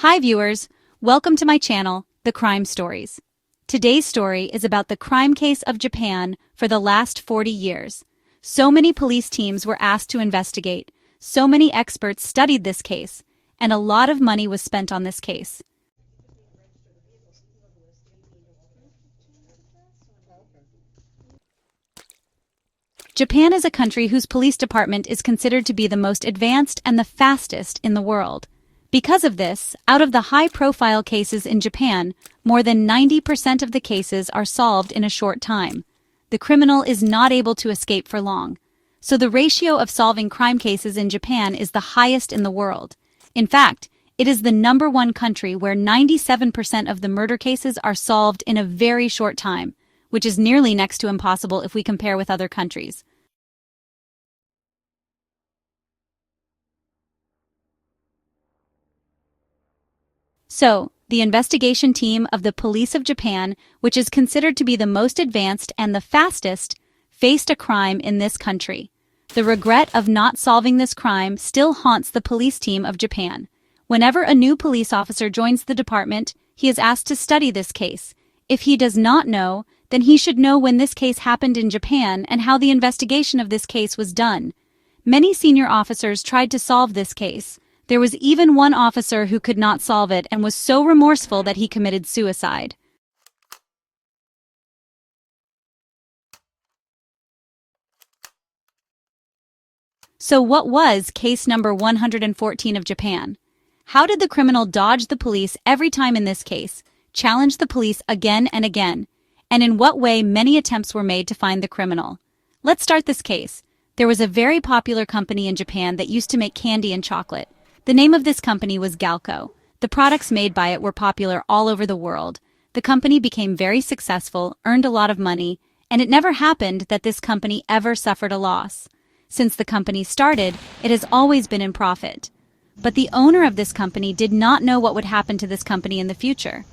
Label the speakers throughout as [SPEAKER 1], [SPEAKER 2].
[SPEAKER 1] Hi viewers, welcome to my channel, The Crime Stories. Today's story is about the crime case of Japan for the last 40 years. So many police teams were asked to investigate, so many experts studied this case, and a lot of money was spent on this case. Japan is a country whose police department is considered to be the most advanced and the fastest in the world. Because of this, out of the high-profile cases in Japan, more than 90% of the cases are solved in a short time. The criminal is not able to escape for long. So the ratio of solving crime cases in Japan is the highest in the world. In fact, it is the #1 country where 97% of the murder cases are solved in a very short time, which is nearly next to impossible if we compare with other countries. So, the investigation team of the Police of Japan, which is considered to be the most advanced and the fastest, faced a crime in this country. The regret of not solving this crime still haunts the police team of Japan. Whenever a new police officer joins the department, he is asked to study this case. If he does not know, then he should know when this case happened in Japan and how the investigation of this case was done. Many senior officers tried to solve this case. There was even one officer who could not solve it and was so remorseful that he committed suicide. So what was case number 114 of Japan? How did the criminal dodge the police every time in this case, challenge the police again and again, and in what way many attempts were made to find the criminal? Let's start this case. There was a very popular company in Japan that used to make candy and chocolate. The name of this company was Galco. The products made by it were popular all over the world. The company became very successful, earned a lot of money, and it never happened that this company ever suffered a loss. Since the company started, it has always been in profit. But the owner of this company did not know what would happen to this company in the future.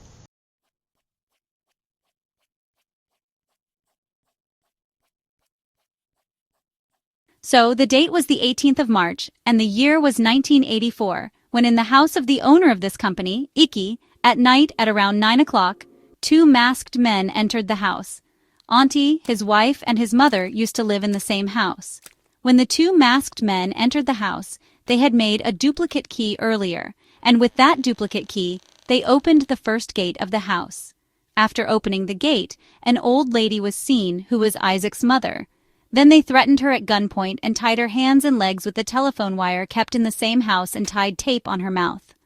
[SPEAKER 1] So, the date was the 18th of March, and the year was 1984, when in the house of the owner of this company, Iki, at night at around 9 o'clock, two masked men entered the house. Auntie, his wife, and his mother used to live in the same house. When the two masked men entered the house, they had made a duplicate key earlier, and with that duplicate key, they opened the first gate of the house. After opening the gate, an old lady was seen who was Izaak's mother. Then they threatened her at gunpoint and tied her hands and legs with the telephone wire kept in the same house and tied tape on her mouth.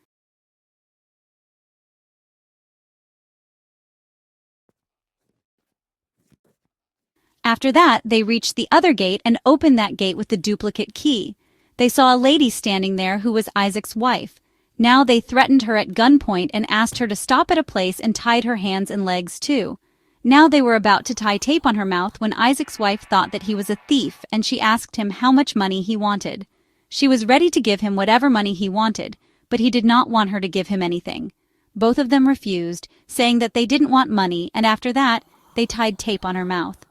[SPEAKER 1] After that, they reached the other gate and opened that gate with the duplicate key. They saw a lady standing there who was Izaak's wife. Now they threatened her at gunpoint and asked her to stop at a place and tied her hands and legs too. Now they were about to tie tape on her mouth when Izaak's wife thought that he was a thief and she asked him how much money he wanted. She was ready to give him whatever money he wanted, but he did not want her to give him anything. Both of them refused, saying that they didn't want money, and after that, they tied tape on her mouth.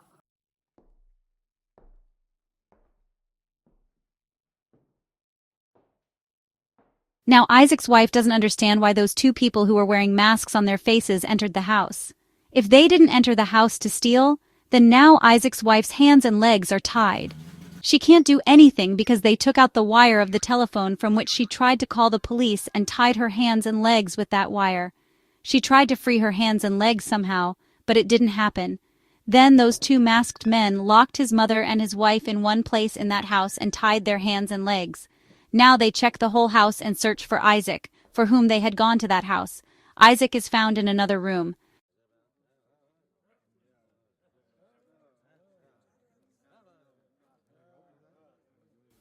[SPEAKER 1] Now Izaak's wife doesn't understand why those two people who were wearing masks on their faces entered the house. If they didn't enter the house to steal, then now Izaak's wife's hands and legs are tied. She can't do anything because they took out the wire of the telephone from which she tried to call the police and tied her hands and legs with that wire. She tried to free her hands and legs somehow, but it didn't happen. Then those two masked men locked his mother and his wife in one place in that house and tied their hands and legs. Now they check the whole house and search for Izaak, for whom they had gone to that house. Izaak is found in another room.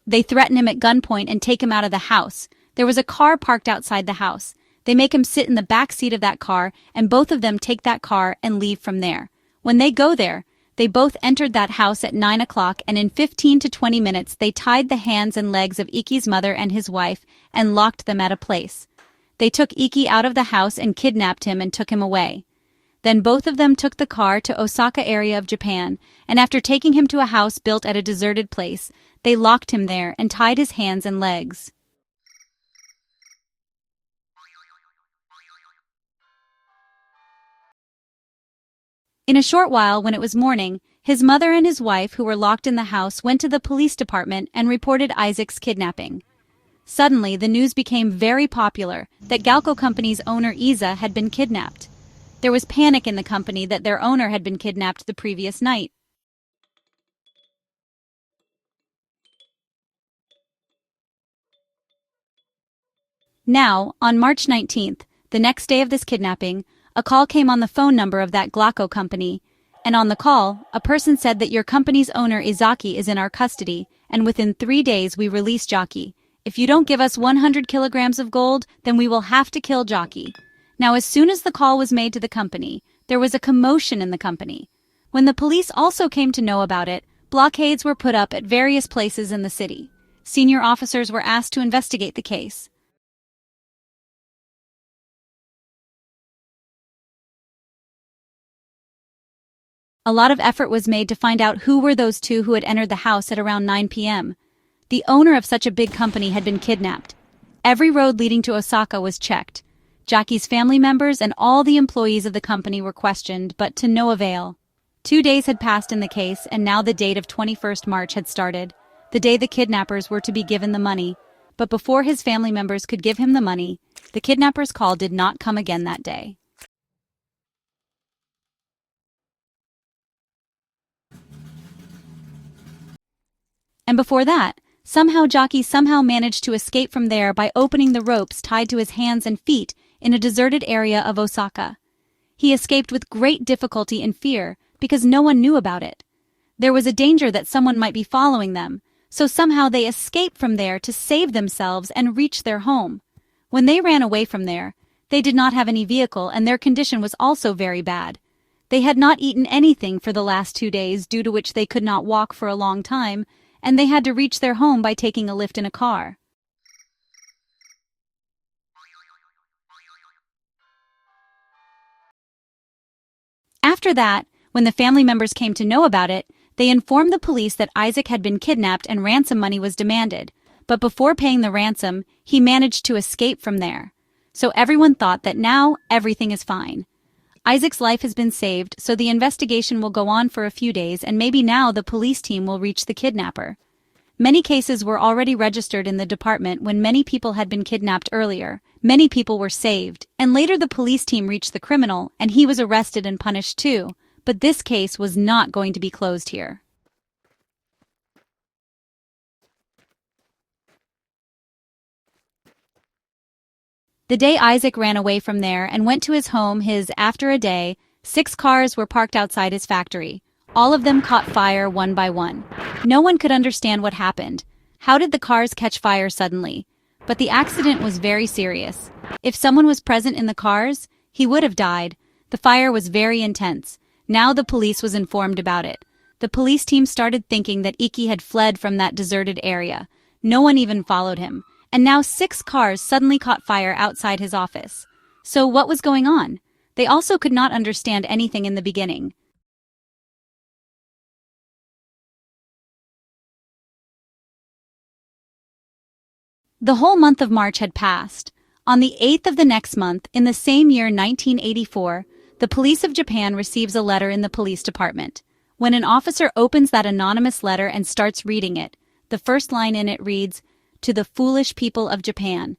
[SPEAKER 1] They threaten him at gunpoint and take him out of the house. There was a car parked outside the house. They make him sit in the back seat of that car, and both of them take that car and leave from there. When they go there, they both entered that house at 9 o'clock, and in 15 to 20 minutes they tied the hands and legs of Iki's mother and his wife and locked them at a place. They took Iki out of the house and kidnapped him and took him away. Then both of them took the car to Osaka area of Japan, and after taking him to a house built at a deserted place, they locked him there and tied his hands and legs. In a short while, when it was morning, his mother and his wife, who were locked in the house, went to the police department and reported Izaak's kidnapping. Suddenly, the news became very popular that Galco Company's owner Izaak had been kidnapped. There was panic in the company that their owner had been kidnapped the previous night. Now, on March 19th, the next day of this kidnapping, a call came on the phone number of that Galco company, and on the call, a person said that your company's owner Izaak is in our custody, and within 3 days we release Jockey. If you don't give us 100 kilograms of gold, then we will have to kill Jockey. Now, as soon as the call was made to the company, there was a commotion in the company. When the police also came to know about it, blockades were put up at various places in the city. Senior officers were asked to investigate the case. A lot of effort was made to find out who were those two who had entered the house at around 9 p.m. The owner of such a big company had been kidnapped. Every road leading to Osaka was checked. Jockey's family members and all the employees of the company were questioned, but to no avail. 2 days had passed in the case, and now the date of 21st March had started, the day the kidnappers were to be given the money. But before his family members could give him the money, the kidnappers' call did not come again that day. And before that, Jockey managed to escape from there by opening the ropes tied to his hands and feet in a deserted area of Osaka. He escaped with great difficulty and fear because no one knew about it. There was a danger that someone might be following them, so somehow they escaped from there to save themselves and reach their home. When they ran away from there, they did not have any vehicle and their condition was also very bad. They had not eaten anything for the last 2 days, due to which they could not walk for a long time, and they had to reach their home by taking a lift in a car. After that, when the family members came to know about it, they informed the police that Izaak had been kidnapped and ransom money was demanded, but before paying the ransom, he managed to escape from there. So everyone thought that now everything is fine. Izaak's life has been saved, so the investigation will go on for a few days, and maybe now the police team will reach the kidnapper. Many cases were already registered in the department when many people had been kidnapped earlier. Many people were saved, and later the police team reached the criminal, and he was arrested and punished too. But this case was not going to be closed here. The day Izaak ran away from there and went to his home, after a day, 6 cars were parked outside his factory. All of them caught fire one by one. No one could understand what happened. How did the cars catch fire suddenly? But the accident was very serious. If someone was present in the cars, he would have died. The fire was very intense. Now the police was informed about it. The police team started thinking that Iki had fled from that deserted area. No one even followed him. And now 6 cars suddenly caught fire outside his office. So what was going on? They also could not understand anything in the beginning. The whole month of March had passed. On the 8th of the next month, in the same year 1984, the police of Japan receives a letter in the police department. When an officer opens that anonymous letter and starts reading it, the first line in it reads, "To the foolish people of Japan."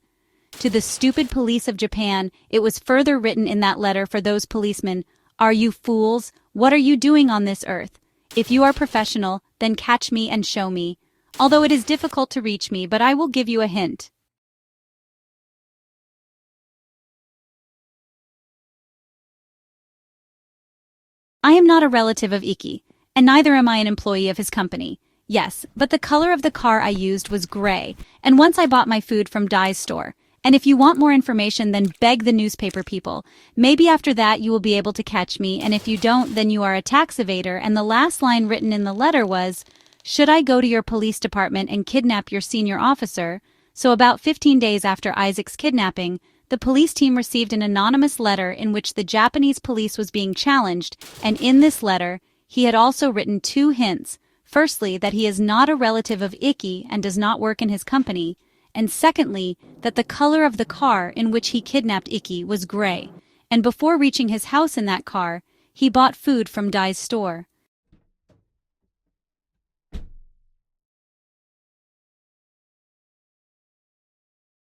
[SPEAKER 1] To the stupid police of Japan, it was further written in that letter for those policemen, "Are you fools? What are you doing on this earth? If you are professional, then catch me and show me. Although it is difficult to reach me, but I will give you a hint." I am not a relative of Iki, and neither am I an employee of his company. Yes, but the color of the car I used was gray, and once I bought my food from Dai's store. And if you want more information, then beg the newspaper people. Maybe after that you will be able to catch me, and if you don't, then you are a tax evader. And the last line written in the letter was, "Should I go to your police department and kidnap your senior officer?" So about 15 days after Izaak's kidnapping, the police team received an anonymous letter in which the Japanese police was being challenged, and in this letter, he had also written 2 hints. Firstly, that he is not a relative of Iki and does not work in his company, and secondly, that the color of the car in which he kidnapped Iki was gray, and before reaching his house in that car, he bought food from Dai's store.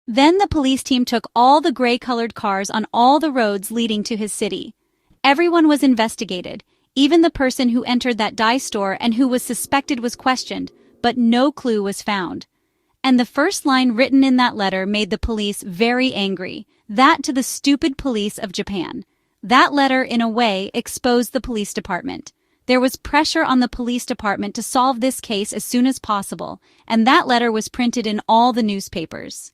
[SPEAKER 1] Then the police team took all the gray-colored cars on all the roads leading to his city. Everyone was investigated, even the person who entered that Dai store and who was suspected was questioned, but no clue was found. And the first line written in that letter made the police very angry. That to the stupid police of Japan. That letter, in a way, exposed the police department. There was pressure on the police department to solve this case as soon as possible, and that letter was printed in all the newspapers.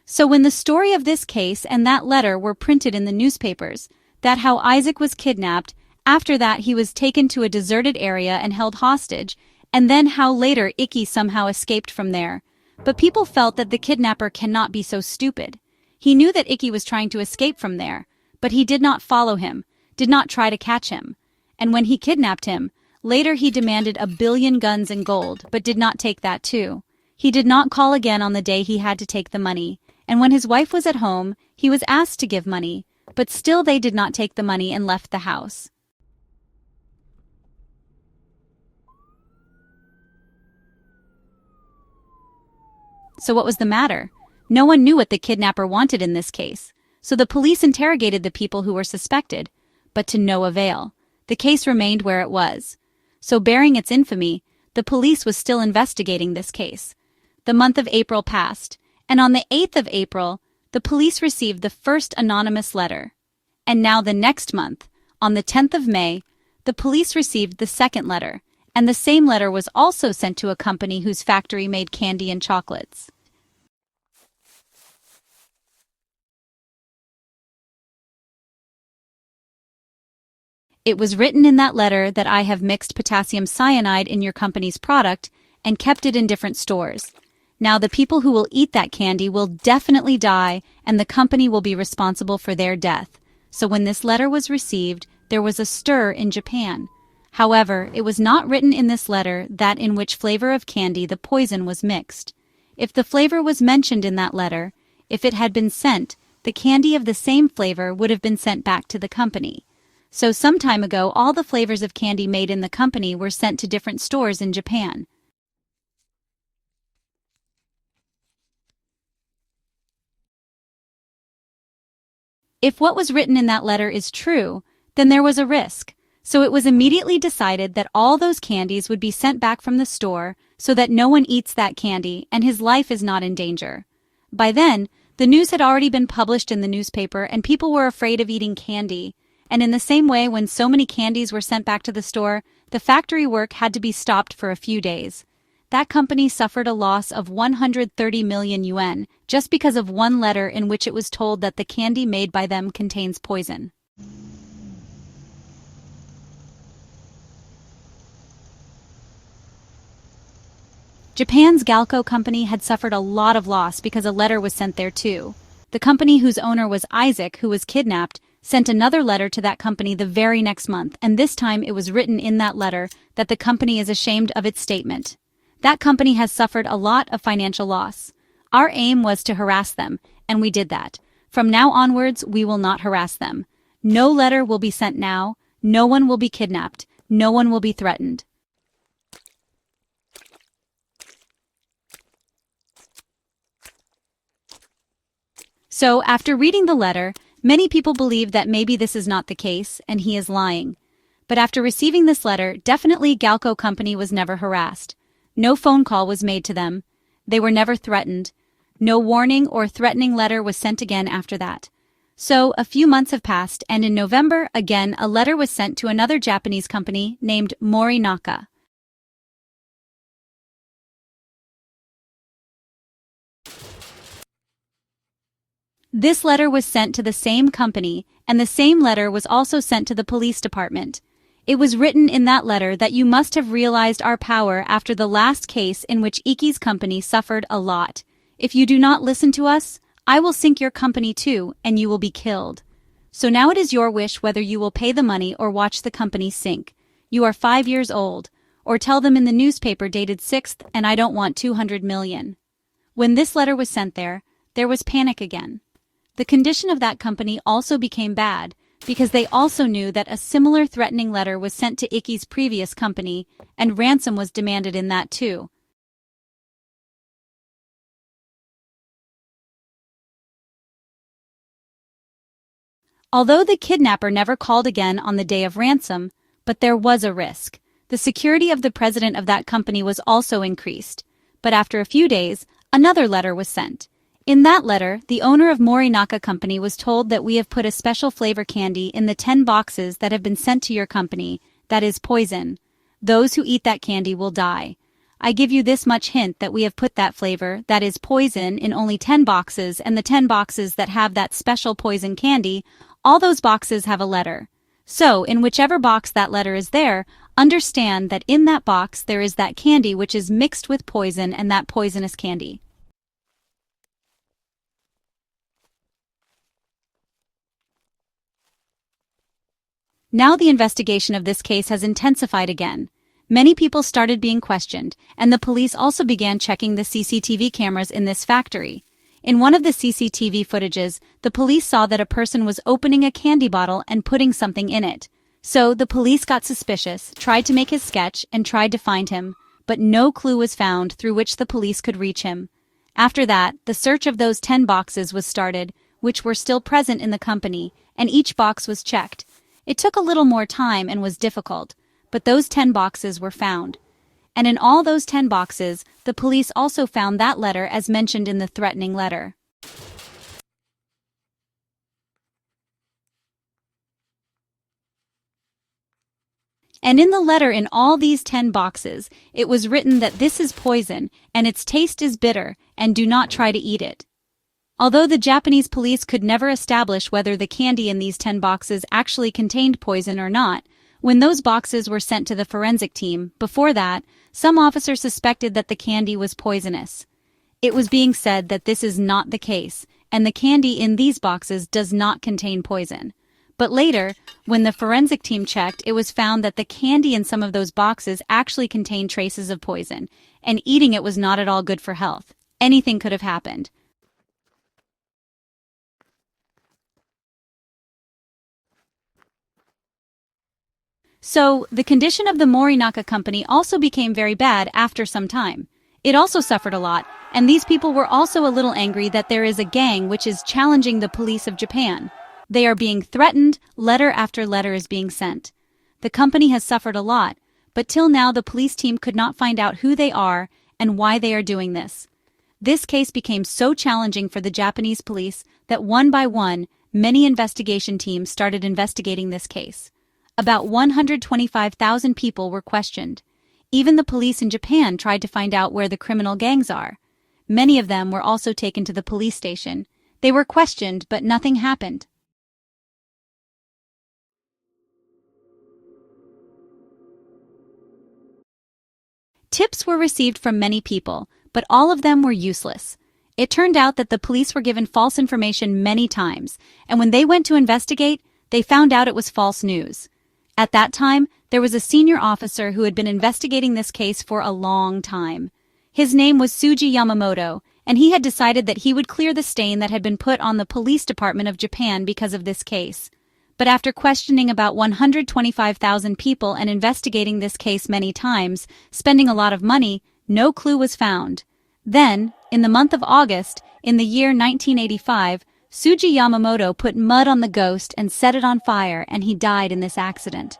[SPEAKER 1] So when the story of this case and that letter were printed in the newspapers, that how Izaak was kidnapped, after that he was taken to a deserted area and held hostage, and then how later Iki somehow escaped from there. But people felt that the kidnapper cannot be so stupid. He knew that Iki was trying to escape from there, but he did not follow him, did not try to catch him. And when he kidnapped him, later he demanded 1 billion guns and gold, but did not take that too. He did not call again on the day he had to take the money. And when his wife was at home, he was asked to give money, but still they did not take the money and left the house. So what was the matter? No one knew what the kidnapper wanted in this case, so the police interrogated the people who were suspected, but to no avail. The case remained where it was. So bearing its infamy, the police was still investigating this case. The month of April passed, and on the 8th of April, the police received the first anonymous letter. And now the next month, on the 10th of May, the police received the second letter, and the same letter was also sent to a company whose factory made candy and chocolates. It was written in that letter that I have mixed potassium cyanide in your company's product and kept it in different stores. Now the people who will eat that candy will definitely die, and the company will be responsible for their death. So when this letter was received, there was a stir in Japan. However, it was not written in this letter that in which flavor of candy the poison was mixed. If the flavor was mentioned in that letter, if it had been sent, the candy of the same flavor would have been sent back to the company. So some time ago, all the flavors of candy made in the company were sent to different stores in Japan. If what was written in that letter is true, then there was a risk. So it was immediately decided that all those candies would be sent back from the store so that no one eats that candy and his life is not in danger. By then, the news had already been published in the newspaper and people were afraid of eating candy. And in the same way, when so many candies were sent back to the store, the factory work had to be stopped for a few days. That company suffered a loss of 130 million yuan just because of one letter in which it was told that the candy made by them contains poison. Japan's Galco company had suffered a lot of loss because a letter was sent there too. The company whose owner was Izaak, who was kidnapped, sent another letter to that company the very next month, and this time it was written in that letter that the company is ashamed of its statement. That company has suffered a lot of financial loss. Our aim was to harass them, and we did that. From now onwards, we will not harass them. No letter will be sent now, no one will be kidnapped, no one will be threatened. So, after reading the letter, many people believe that maybe this is not the case, and he is lying. But after receiving this letter, definitely Galco company was never harassed. No phone call was made to them. They were never threatened. No warning or threatening letter was sent again after that. So, a few months have passed, and in November, again, a letter was sent to another Japanese company named Mori Naka. This letter was sent to the same company, and the same letter was also sent to the police department. It was written in that letter that you must have realized our power after the last case in which Iki's company suffered a lot. If you do not listen to us, I will sink your company too, and you will be killed. So now it is your wish whether you will pay the money or watch the company sink. You are 5 years old. Or tell them in the newspaper dated 6th, and I don't want 200 million. When this letter was sent there was panic again. The condition of that company also became bad, because they also knew that a similar threatening letter was sent to Icky's previous company, and ransom was demanded in that too. Although the kidnapper never called again on the day of ransom, but there was a risk. The security of the president of that company was also increased. But after a few days, another letter was sent. In that letter, the owner of Mori Naka company was told that we have put a special flavor candy in the 10 boxes that have been sent to your company, that is poison. Those who eat that candy will die. I give you this much hint that we have put that flavor, that is poison, in only 10 boxes, and the 10 boxes that have that special poison candy, all those boxes have a letter. So, in whichever box that letter is there, understand that in that box there is that candy which is mixed with poison and that poisonous candy. Now the investigation of this case has intensified again. Many people started being questioned, and the police also began checking the CCTV cameras in this factory. In one of the CCTV footages, the police saw that a person was opening a candy bottle and putting something in it. So the police got suspicious, tried to make his sketch, and tried to find him, but no clue was found through which the police could reach him. After that, the search of those 10 boxes was started, which were still present in the company, and each box was checked. It took a little more time and was difficult, but those 10 boxes were found. And in all those 10 boxes, the police also found that letter as mentioned in the threatening letter. And in the letter in all these 10 boxes, it was written that this is poison, and its taste is bitter, and do not try to eat it. Although the Japanese police could never establish whether the candy in these 10 boxes actually contained poison or not, when those boxes were sent to the forensic team, before that, some officers suspected that the candy was poisonous. It was being said that this is not the case, and the candy in these boxes does not contain poison. But later, when the forensic team checked, it was found that the candy in some of those boxes actually contained traces of poison, and eating it was not at all good for health. Anything could have happened. So, the condition of the Mori Naka company also became very bad after some time. It also suffered a lot, and these people were also a little angry that there is a gang which is challenging the police of Japan. They are being threatened, letter after letter is being sent. The company has suffered a lot, but till now the police team could not find out who they are and why they are doing this. This case became so challenging for the Japanese police that one by one, many investigation teams started investigating this case. About 125,000 people were questioned. Even the police in Japan tried to find out where the criminal gangs are. Many of them were also taken to the police station. They were questioned, but nothing happened. Tips were received from many people, but all of them were useless. It turned out that the police were given false information many times, and when they went to investigate, they found out it was false news. At that time, there was a senior officer who had been investigating this case for a long time. His name was Tsuji Yamamoto, and he had decided that he would clear the stain that had been put on the police department of Japan because of this case. But after questioning about 125,000 people and investigating this case many times, spending a lot of money, no clue was found. Then, in the month of August, in the year 1985, Tsuji Yamamoto put mud on the ghost and set it on fire, and he died in this accident.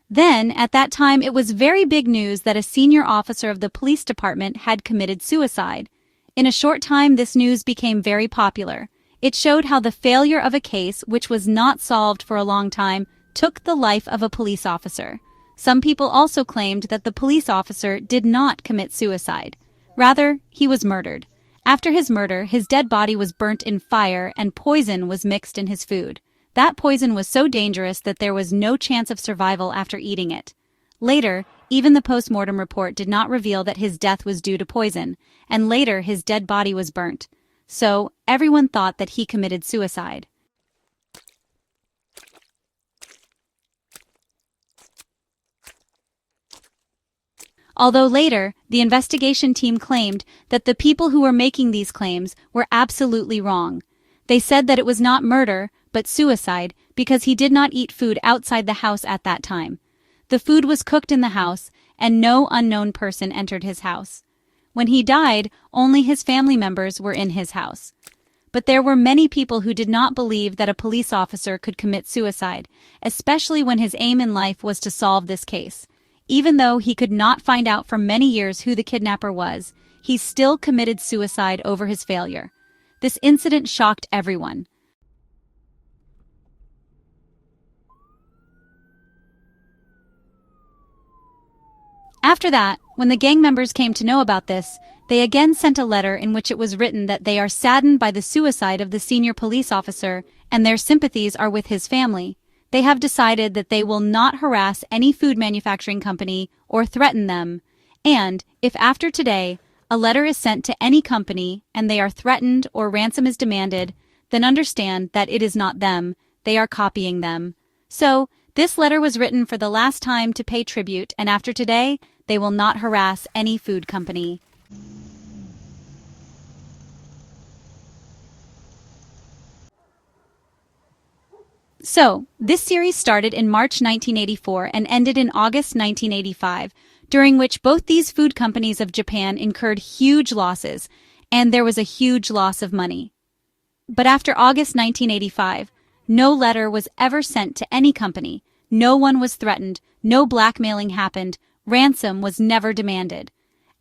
[SPEAKER 1] Then, at that time, it was very big news that a senior officer of the police department had committed suicide. In a short time, this news became very popular. It showed how the failure of a case, which was not solved for a long time, took the life of a police officer. Some people also claimed that the police officer did not commit suicide. Rather, he was murdered. After his murder, his dead body was burnt in fire and poison was mixed in his food. That poison was so dangerous that there was no chance of survival after eating it. Later, even the post-mortem report did not reveal that his death was due to poison, and later his dead body was burnt. So, everyone thought that he committed suicide. Although later, the investigation team claimed that the people who were making these claims were absolutely wrong. They said that it was not murder, but suicide, because he did not eat food outside the house at that time. The food was cooked in the house, and no unknown person entered his house. When he died, only his family members were in his house. But there were many people who did not believe that a police officer could commit suicide, especially when his aim in life was to solve this case. Even though he could not find out for many years who the kidnapper was, he still committed suicide over his failure. This incident shocked everyone. After that, when the gang members came to know about this, they again sent a letter in which it was written that they are saddened by the suicide of the senior police officer and their sympathies are with his family. They have decided that they will not harass any food manufacturing company or threaten them, and if after today a letter is sent to any company and they are threatened or ransom is demanded, then understand that it is not them, they are copying them. So, this letter was written for the last time to pay tribute, and after today, they will not harass any food company. So, this series started in March 1984 and ended in August 1985, during which both these food companies of Japan incurred huge losses, and there was a huge loss of money. But after August 1985, no letter was ever sent to any company, no one was threatened, no blackmailing happened, ransom was never demanded.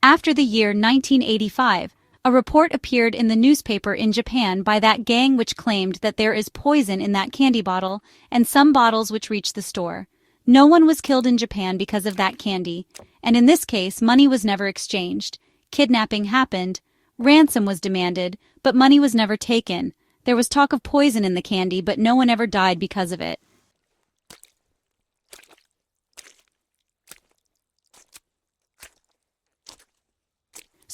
[SPEAKER 1] After the year 1985, a report appeared in the newspaper in Japan by that gang which claimed that there is poison in that candy bottle and some bottles which reached the store. No one was killed in Japan because of that candy, and in this case, money was never exchanged. Kidnapping happened, ransom was demanded, but money was never taken. There was talk of poison in the candy, but no one ever died because of it.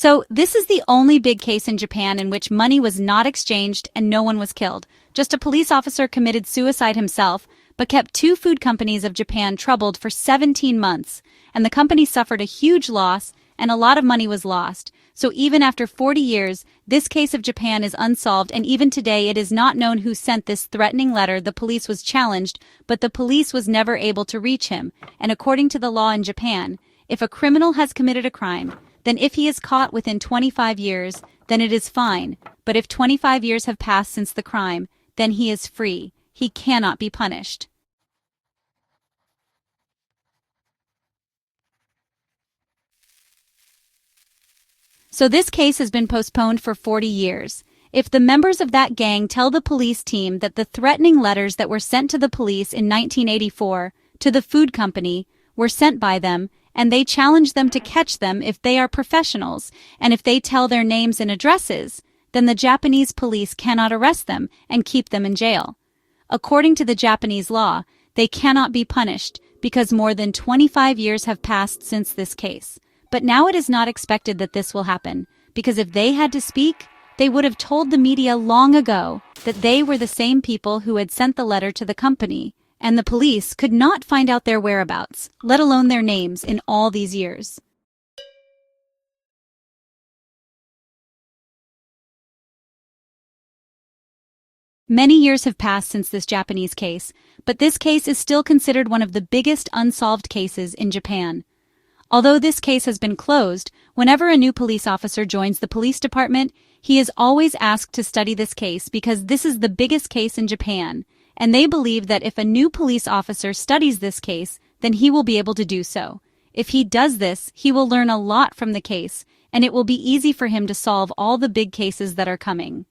[SPEAKER 1] So, this is the only big case in Japan in which money was not exchanged and no one was killed. Just a police officer committed suicide himself, but kept two food companies of Japan troubled for 17 months, and the company suffered a huge loss and a lot of money was lost. So even after 40 years, this case of Japan is unsolved, and even today it is not known who sent this threatening letter. The police was challenged, but the police was never able to reach him, and according to the law in Japan, if a criminal has committed a crime, then if he is caught within 25 years, then it is fine, but if 25 years have passed since the crime, then he is free. He cannot be punished. So this case has been postponed for 40 years. If the members of that gang tell the police team that the threatening letters that were sent to the police in 1984 to the food company were sent by them, and they challenge them to catch them if they are professionals, and if they tell their names and addresses, then the Japanese police cannot arrest them and keep them in jail. According to the Japanese law, they cannot be punished because more than 25 years have passed since this case. But now it is not expected that this will happen, because if they had to speak, they would have told the media long ago that they were the same people who had sent the letter to the company, and the police could not find out their whereabouts, let alone their names, in all these years. Many years have passed since this Japanese case, but this case is still considered one of the biggest unsolved cases in Japan. Although this case has been closed, whenever a new police officer joins the police department, he is always asked to study this case because this is the biggest case in Japan, and they believe that if a new police officer studies this case, then he will be able to do so. If he does this, he will learn a lot from the case, and it will be easy for him to solve all the big cases that are coming.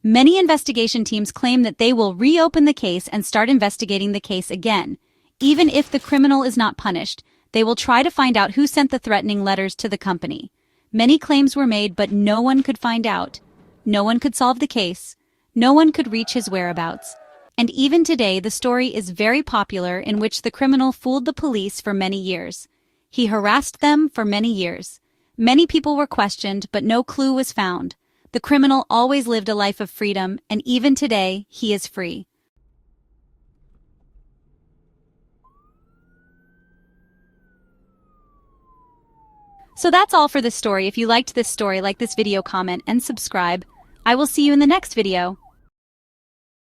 [SPEAKER 1] Many investigation teams claim that they will reopen the case and start investigating the case again. Even if the criminal is not punished, they will try to find out who sent the threatening letters to the company. Many claims were made, but no one could find out. No one could solve the case. No one could reach his whereabouts. And even today, the story is very popular, in which the criminal fooled the police for many years. He harassed them for many years. Many people were questioned, but no clue was found. The criminal always lived a life of freedom, and even today, he is free. So that's all for this story. If you liked this story, like this video, comment, and subscribe. I will see you in the next video.